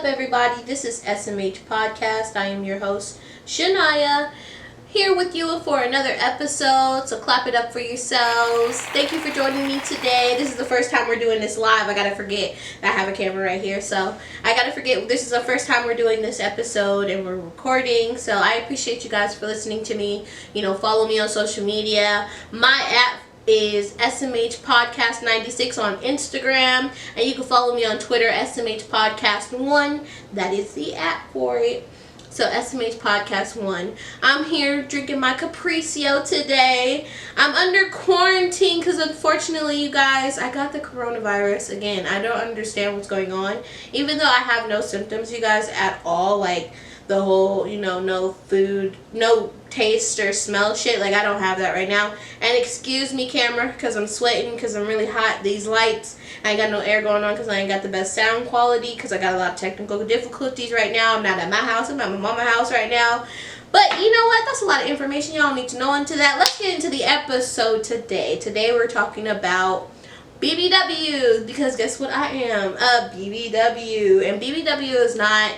up, everybody? This is SMH Podcast. I am your host, Shania, here with you for another episode, so clap it up for yourselves. Thank you for joining me today. This is the first time we're doing this live. I gotta forget that I have a camera right here, so I gotta forget this is the first time we're doing this episode and we're recording, so I appreciate you guys for listening to me. Follow me on social media. My app is SMH Podcast 96 on Instagram, and you can follow me on Twitter, SMH Podcast 1. That is the app for it. So SMH Podcast 1. I'm here drinking my Capriccio today. I'm under quarantine because unfortunately, you guys, I got the coronavirus again. I don't understand what's going on. Even though I have no symptoms, you guys, at all. Like the whole, no food, no taste or smell shit. Like I don't have that right now. And excuse me, camera, because I'm sweating because I'm really hot. These lights, I ain't got no air going on because I ain't got the best sound quality because I got a lot of technical difficulties right now. I'm not at my house. I'm at my mama's house right now. But you know what? That's a lot of information y'all need to know into that. Let's get into the episode today. Today we're talking about BBW, because guess what? I am a BBW. And BBW is not...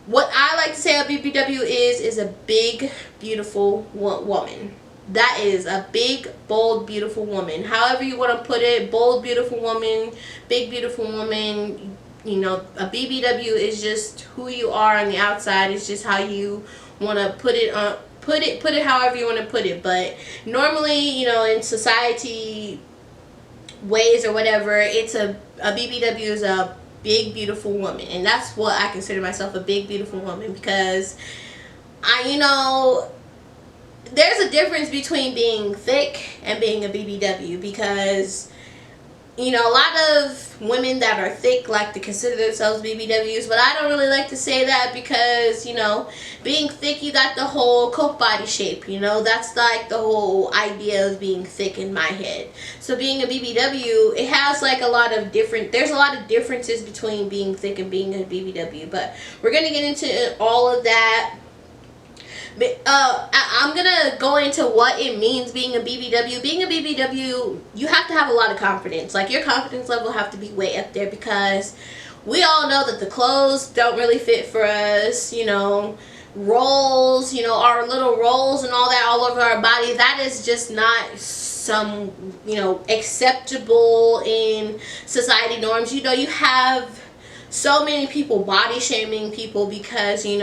What I like to say a BBW is a big, beautiful woman. That is a big, bold, beautiful woman. However you want to put it, bold, beautiful woman, big, beautiful woman. A BBW is just who you are on the outside. It's just how you want to put it on. Put it however you want to put it. But normally, in society ways or whatever, it's a BBW is a big, beautiful woman. And that's what I consider myself, a big, beautiful woman, because there's a difference between being thick and being a BBW, because a lot of women that are thick like to consider themselves BBWs, but I don't really like to say that because, being thick, you got the whole Coke body shape, that's like the whole idea of being thick in my head. So being a BBW, it has like there's a lot of differences between being thick and being a BBW, but we're going to get into all of that. But I'm going to go into what it means being a BBW. Being a BBW, you have to have a lot of confidence. Like, your confidence level have to be way up there, because we all know that the clothes don't really fit for us, rolls, our little rolls and all that all over our body. That is just not some, acceptable in society norms. You have so many people body shaming people because, I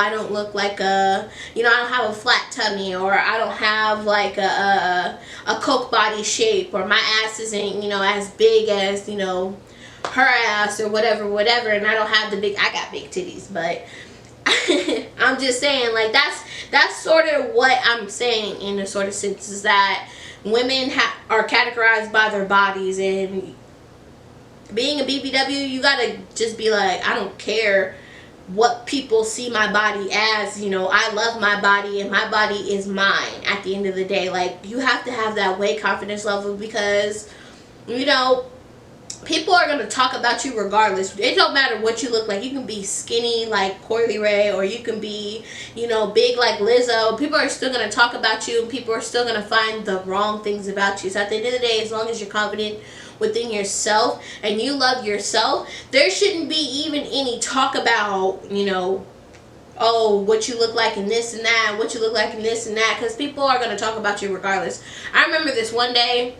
don't look like I don't have a flat tummy, or I don't have like a Coke body shape, or my ass isn't, as big as, her ass, or whatever, and I don't have I got big titties, but I'm just saying, like, that's sort of what I'm saying in a sort of sense, is that women are categorized by their bodies, and being a BBW, you gotta just be like, I don't care what people see my body as, I love my body, and my body is mine at the end of the day. Like, you have to have that weight confidence level, because, people are going to talk about you regardless. It don't matter what you look like. You can be skinny like Coily Ray, or you can be, big like Lizzo. People are still going to talk about you, and people are still going to find the wrong things about you. So at the end of the day, as long as you're confident within yourself and you love yourself, there shouldn't be even any talk about, oh, what you look like in this and that, what you look like in this and that, because people are going to talk about you regardless. I remember this one day.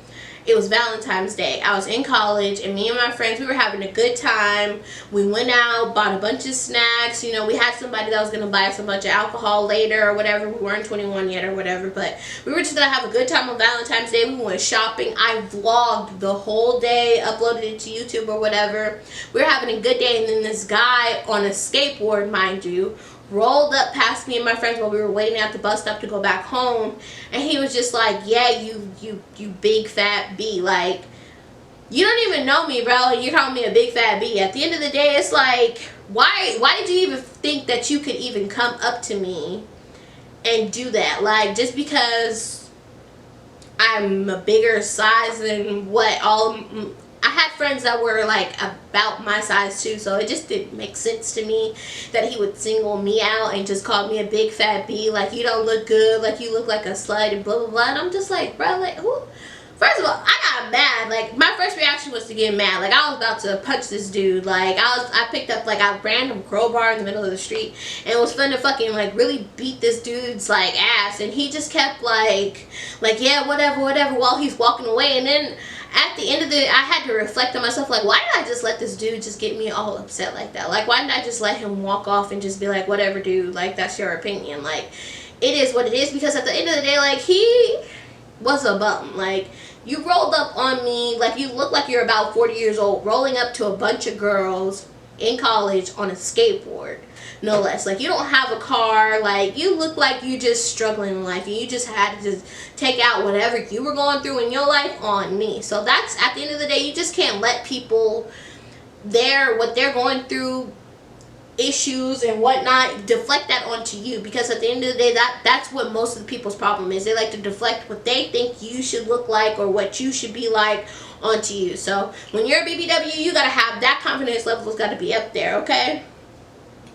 It was Valentine's Day. I was in college, and me and my friends, we were having a good time. We went out, bought a bunch of snacks. We had somebody that was going to buy us a bunch of alcohol later or whatever. We weren't 21 yet or whatever, but we were just going to have a good time on Valentine's Day. We went shopping. I vlogged the whole day, uploaded it to YouTube or whatever. We were having a good day, and then this guy on a skateboard, mind you, rolled up past me and my friends while we were waiting at the bus stop to go back home, and he was just like, yeah, you big fat B. Like, you don't even know me, bro, you're calling me a big fat B. At the end of the day, it's like, why did you even think that you could even come up to me and do that? Like, just because I'm a bigger size than what I had friends that were like about my size too, so it just didn't make sense to me that he would single me out and just call me a big fat B, like, you don't look good, like, you look like a slut, and blah blah blah. And I'm just like, bro, like, First of all, I got mad. Like, my first reaction was to get mad. Like, I was about to punch this dude. Like, I picked up, like, a random crowbar in the middle of the street and was finna fucking, like, really beat this dude's, like, ass. And he just kept, like, yeah, whatever, while he's walking away. And then at the end of I had to reflect on myself, like, why did I just let this dude just get me all upset like that? Like, why didn't I just let him walk off and just be like, whatever, dude, like, that's your opinion. Like, it is what it is, because at the end of the day, like, he was a bum. Like, you rolled up on me, like, you look like you're about 40 years old, rolling up to a bunch of girls in college on a skateboard, no less. Like, you don't have a car. Like, you look like you just struggling in life, and you just had to just take out whatever you were going through in your life on me. So that's, at the end of the day, you just can't let people, what they're going through, issues and whatnot, deflect that onto you, because at the end of the day, that's what most of the people's problem is. They like to deflect what they think you should look like or what you should be like onto you. So when you're a BBW, you gotta have that confidence level's got to be up there, okay?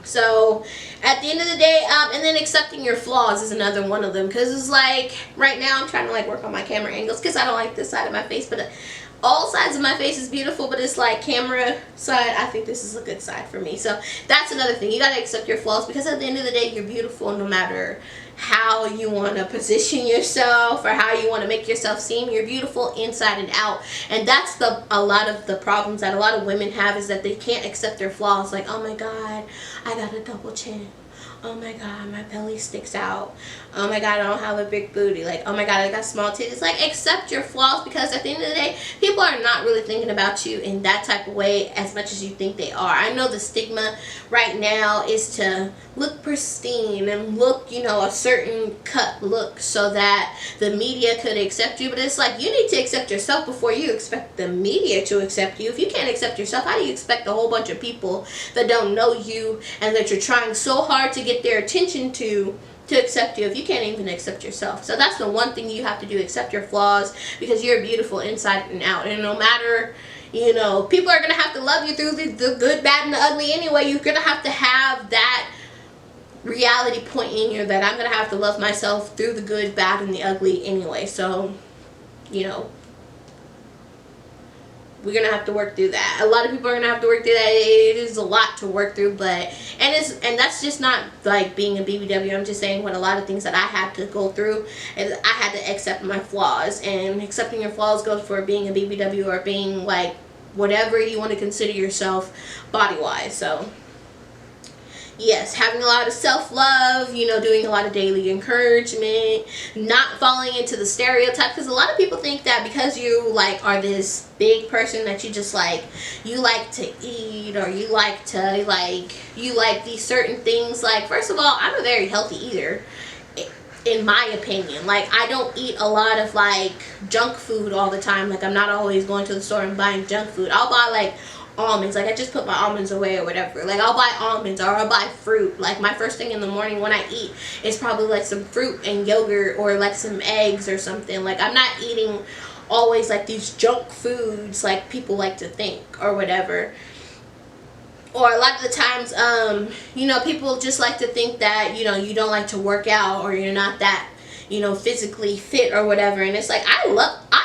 So at the end of the day, and then accepting your flaws is another one of them, because it's like, right now I'm trying to, like, work on my camera angles, because I don't like this side of my face, but all sides of my face is beautiful, but it's like camera side, I think this is a good side for me. So that's another thing. You got to accept your flaws, because at the end of the day, you're beautiful no matter how you want to position yourself or how you want to make yourself seem. You're beautiful inside and out. And that's a lot of the problems that a lot of women have, is that they can't accept their flaws. Like, oh my God, I got a double chin. Oh my God, my belly sticks out. Oh my God, I don't have a big booty. Like, oh my God, I got small titties. Like, accept your flaws, because at the end of the day, people are not really thinking about you in that type of way as much as you think they are. I know the stigma right now is to look pristine and look, a certain cut look so that the media could accept you. But it's like, you need to accept yourself before you expect the media to accept you. If you can't accept yourself, how do you expect a whole bunch of people that don't know you and that you're trying so hard to get their attention to accept you, if you can't even accept yourself? So that's the one thing you have to do, accept your flaws, because you're beautiful inside and out. And no matter, people are going to have to love you through the good, bad, and the ugly anyway. You're going to have that reality point in you that I'm going to have to love myself through the good, bad, and the ugly anyway. So, we're going to have to work through that. A lot of people are going to have to work through that. It is a lot to work through, and that's just not like being a BBW. I'm just saying what a lot of things that I had to go through, and I had to accept my flaws. And accepting your flaws goes for being a BBW or being, like, whatever you want to consider yourself body-wise. So yes, having a lot of self-love, doing a lot of daily encouragement, not falling into the stereotype, because a lot of people think that because you, like, are this big person that you just, like, you like to eat, or you like to, like, you like these certain things. Like, first of all, I'm a very healthy eater, in my opinion. Like, I don't eat a lot of, like, junk food all the time. Like, I'm not always going to the store and buying junk food. I'll buy, like, almonds. Like, I just put my almonds away or whatever. Like, I'll buy almonds, or I'll buy fruit. Like, my first thing in the morning when I eat is probably, like, some fruit and yogurt, or, like, some eggs or something. Like, I'm not eating always, like, these junk foods like people like to think or whatever. Or a lot of the times, people just like to think that, you don't like to work out, or you're not that, physically fit or whatever. And it's like, I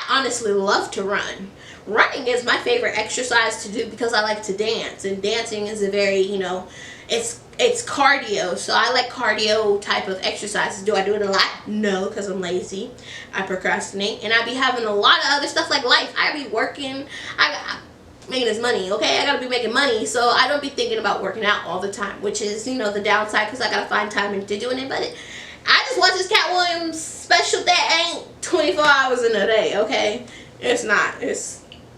honestly love to run. Running is my favorite exercise to do, because I like to dance, and dancing is a very, it's cardio. So I like cardio type of exercises. Do I do it a lot? No, because I'm lazy. I procrastinate, and I be having a lot of other stuff like life. I be working. I making this money, okay? I gotta be making money, so I don't be thinking about working out all the time, which is, the downside, because I gotta find time into doing it. But I just watch this Cat Williams special that ain't 24 hours in a day, okay? It's not.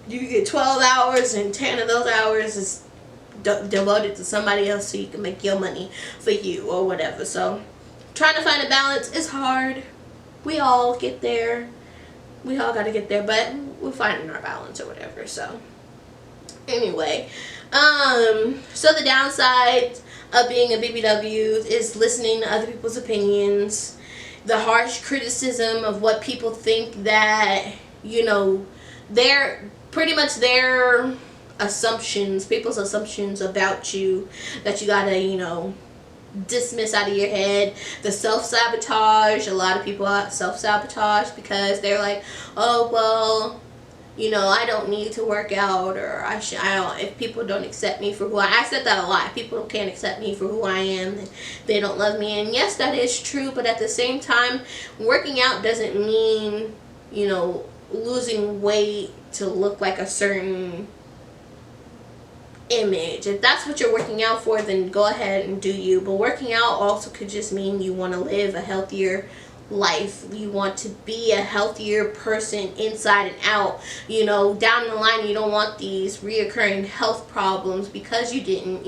You get 12 hours, and 10 of those hours is devoted to somebody else so you can make your money for you or whatever. So trying to find a balance is hard. We all get there. We all got to get there, but we're finding our balance or whatever. So anyway, so the downside of being a BBW is listening to other people's opinions, the harsh criticism of what people think that, they're pretty much their assumptions, people's assumptions about you, that you gotta, dismiss out of your head. The self-sabotage, a lot of people self-sabotage because they're like, oh, well, I don't need to work out, or I don't, if people don't accept me for who I said that a lot. If people can't accept me for who I am, then they don't love me. And yes, that is true, but at the same time, working out doesn't mean, losing weight to look like a certain image. If that's what you're working out for, then go ahead and do you. But working out also could just mean you want to live a healthier life. You want to be a healthier person inside and out. Down the line, you don't want these reoccurring health problems because you didn't,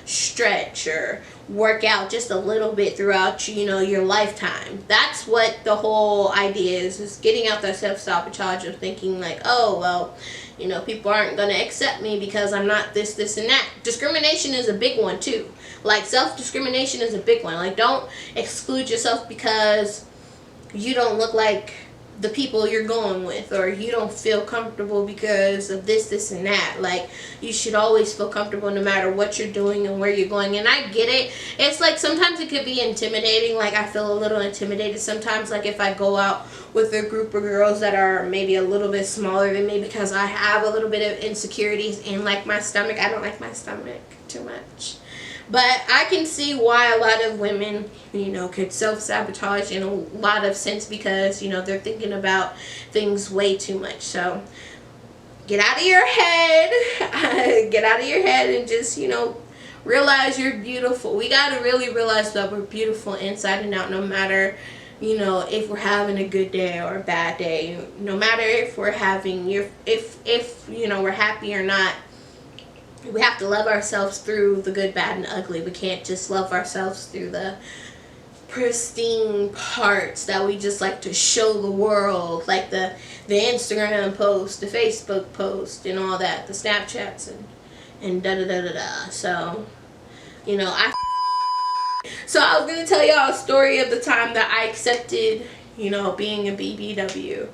stretch or work out just a little bit throughout, your lifetime. That's what the whole idea is getting out that self-sabotage of thinking like, oh, well, people aren't going to accept me because I'm not this, and that. Discrimination is a big one, too. Like, self-discrimination is a big one. Like, don't exclude yourself because you don't look like the people you're going with, or you don't feel comfortable because of this, and that. Like, you should always feel comfortable no matter what you're doing and where you're going. And I get it. It's like sometimes it could be intimidating. Like, I feel a little intimidated sometimes, like if I go out with a group of girls that are maybe a little bit smaller than me, because I have a little bit of insecurities in like my stomach. I don't like my stomach too much. But I can see why a lot of women, could self-sabotage in a lot of sense because, they're thinking about things way too much. So get out of your head. Get out of your head and just, realize you're beautiful. We got to really realize that we're beautiful inside and out, no matter, if we're having a good day or a bad day. No matter if we're having, if we're happy or not. We have to love ourselves through the good, bad, and ugly. We can't just love ourselves through the pristine parts that we just like to show the world, like the Instagram post, the Facebook post, and all that, the Snapchats and da-da-da-da-da. So, So I was going to tell y'all a story of the time that I accepted, being a BBW.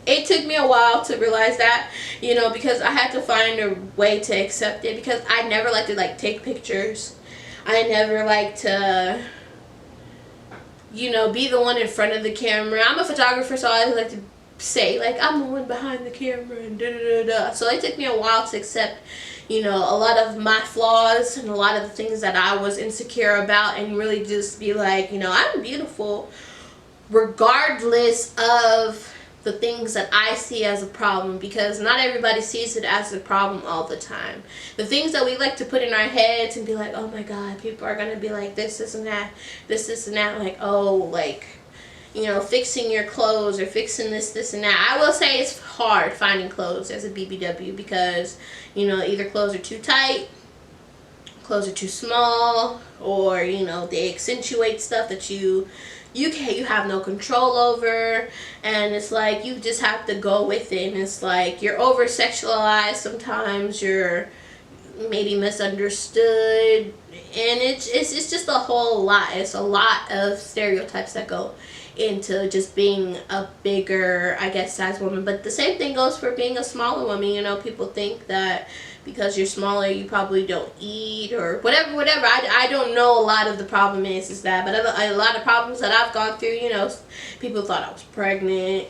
It took me a while to realize that, because I had to find a way to accept it, because I never liked to, take pictures. I never liked to, be the one in front of the camera. I'm a photographer, so I always like to say, I'm the one behind the camera and da-da-da-da. So it took me a while to accept, a lot of my flaws and a lot of the things that I was insecure about, and really just be like, I'm beautiful regardless of the things that I see as a problem, because not everybody sees it as a problem all the time. The things that we like to put in our heads and be like, oh my God, people are going to be like this, and that, this, and that, fixing your clothes or fixing this, and that. I will say it's hard finding clothes as a BBW because, either clothes are too tight, clothes are too small, or, they accentuate stuff that you have no control over, and it's like you just have to go with it. And it's like you're over sexualized sometimes, you're maybe misunderstood, and it's just a whole lot. It's a lot of stereotypes that go into just being a bigger, I guess, size woman. But the same thing goes for being a smaller woman. People think that because you're smaller you probably don't eat or whatever. I don't know. A lot of the problem is that, but a lot of problems that I've gone through, people thought I was pregnant.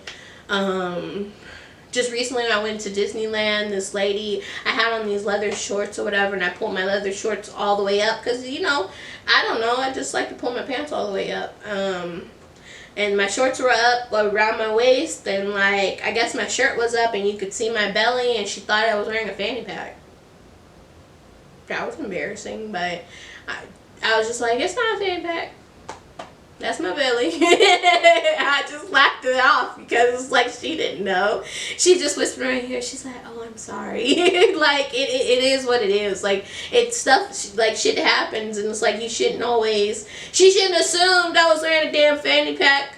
Just recently I went to Disneyland. This lady, I had on these leather shorts or whatever, and I pulled my leather shorts all the way up because, I don't know, I just like to pull my pants all the way up. And my shorts were up around my waist, and I guess my shirt was up and you could see my belly, and she thought I was wearing a fanny pack. That was embarrassing, but I was just like, it's not a fanny pack. That's my belly. I just laughed it off because it's like she didn't know. She just whispered in my ear. She's like, oh, I'm sorry. It is what it is. It's stuff, shit happens, and it's like she shouldn't assume I was wearing a damn fanny pack.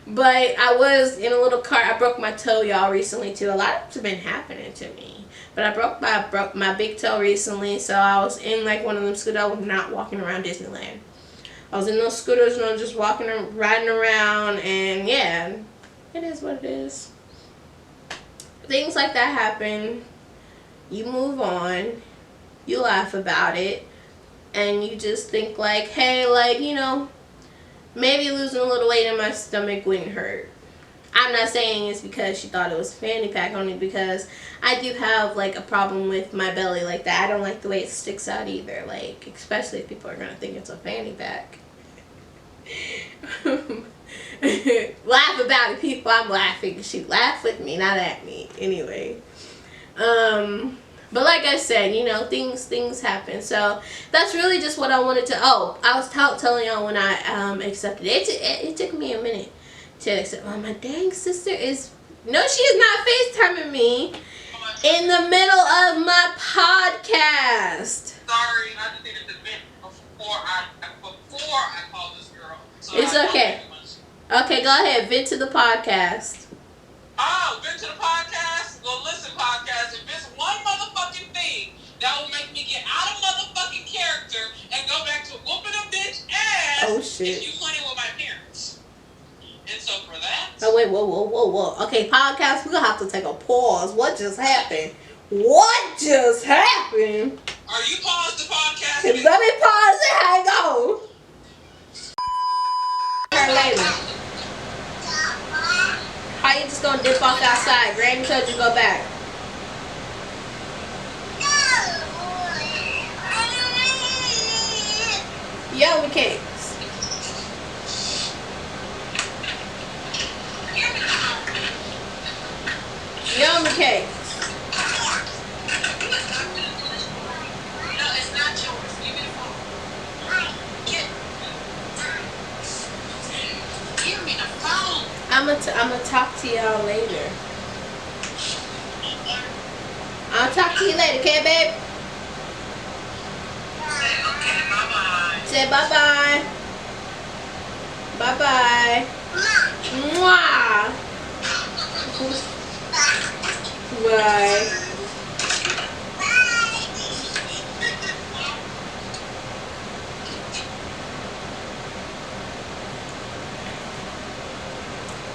But I was in a little cart. I broke my toe, y'all, recently, too. A lot of it's been happening to me. But I broke my big toe recently, so I was in one of them scooters. I was not walking around Disneyland. I was in those scooters and I was just riding around, and yeah, it is what it is. Things like that happen. You move on. You laugh about it. and you just think like, hey, like, you know, maybe losing a little weight in my stomach wouldn't hurt. I'm not saying it's because she thought it was fanny pack, only because I do have like a problem with my belly like that. I don't like the way it sticks out either, like, especially if people are gonna think it's a fanny pack. Laugh about it, people. I'm laughing. She laughed with me, not at me. Anyway, but like I said, you know, things happen. So that's really just what I wanted to. Oh, I was telling y'all when I accepted it. It took me a minute to accept. Oh, my dang sister is. No, she is not FaceTiming me in the middle of my podcast. Sorry, I just needed to vent before I called this girl. So it's okay. Okay, go ahead. Vent to the podcast. Oh, vent to the podcast? Well, listen, podcast. If it's one motherfucking thing that will make me get out of motherfucking character and go back to whooping a bitch ass, oh shit, is you playing with my parents. And so for that. Oh wait, whoa. Okay, podcast. We're gonna have to take a pause. What just happened? What just happened? Are you paused the podcast? Let me pause it. Hang on. Her later. How you just gonna dip off outside? Granny told you to go back. Yummy cakes. Yummy cakes. No, it's not yours. Give me the phone. Give me the phone. I'm gonna talk to y'all later. I'll talk to you later, okay, babe? Okay, bye-bye. Say bye-bye. Bye-bye. Mwah. Bye.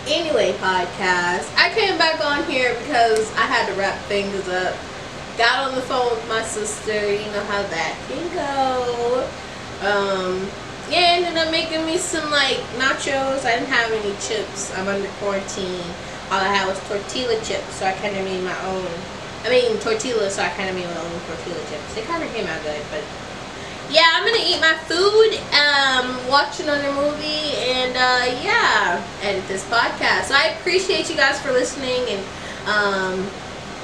Anyway, podcast. I came back on here because I had to wrap things up. Got on the phone with my sister. You know how that can go. Yeah, ended up making me some like nachos. I didn't have any chips. I'm under quarantine. All I had was tortilla chips, so I kind of made my own. Tortillas, so I kind of made my own tortilla chips. They kind of came out good, but yeah, I'm gonna eat my food, watch another movie, and yeah, edit this podcast. So I appreciate you guys for listening and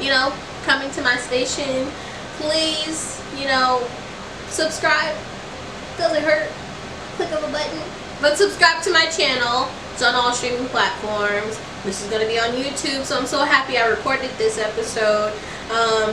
you know, coming to my station. Please, you know, subscribe. Doesn't hurt. Click on the button. But subscribe to my channel. It's on all streaming platforms. This is gonna be on YouTube, so I'm so happy I recorded this episode.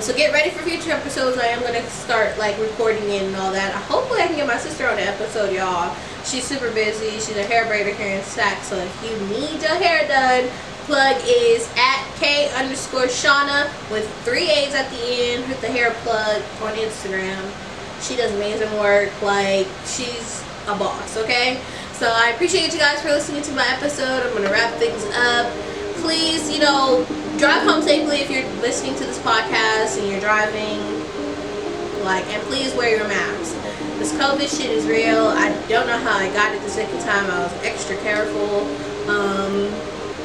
So get ready for future episodes. I am gonna start like recording it and all that. Hopefully I can get my sister on the episode, y'all. She's super busy. She's a hair braider here in Sac. So if you need your hair done, plug is at K_Shauna with 3 A's at the end with the hair plug on Instagram. She does amazing work. Like, she's a boss, okay? So I appreciate you guys for listening to my episode. I'm gonna wrap things up. Please, you know, drive home safely if you're listening to this podcast and you're driving. Like, and please wear your mask. This COVID shit is real. I don't know how I got it the second time. I was extra careful.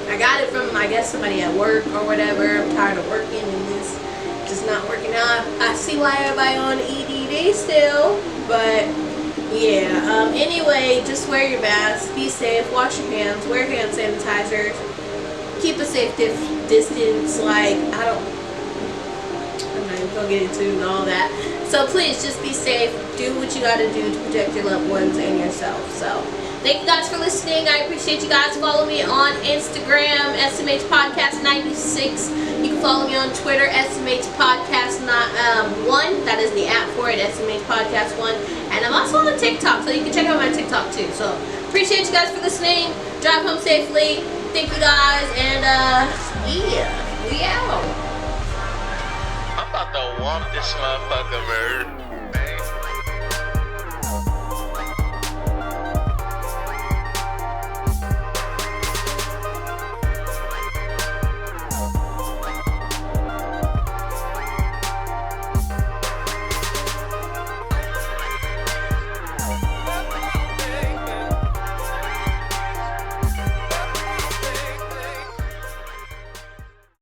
I got it from, I guess, somebody at work or whatever. I'm tired of working and this just not working out. I see why everybody on EDD still, but yeah. Anyway, just wear your mask. Be safe. Wash your hands. Wear hand sanitizers. Keep a safe distance. Like, I'm not even gonna get into all that. So please just be safe. Do what you gotta do to protect your loved ones and yourself. So thank you guys for listening. I appreciate you guys. Follow me on Instagram, SMH Podcast 96. You can follow me on Twitter, SMH Podcast 1. That is the app for it, SMH Podcast 1. And I'm also on TikTok, so you can check out my TikTok too. So appreciate you guys for listening. Drive home safely. Thank you guys, and yeah, we out. I'm about to walk this motherfucker, man.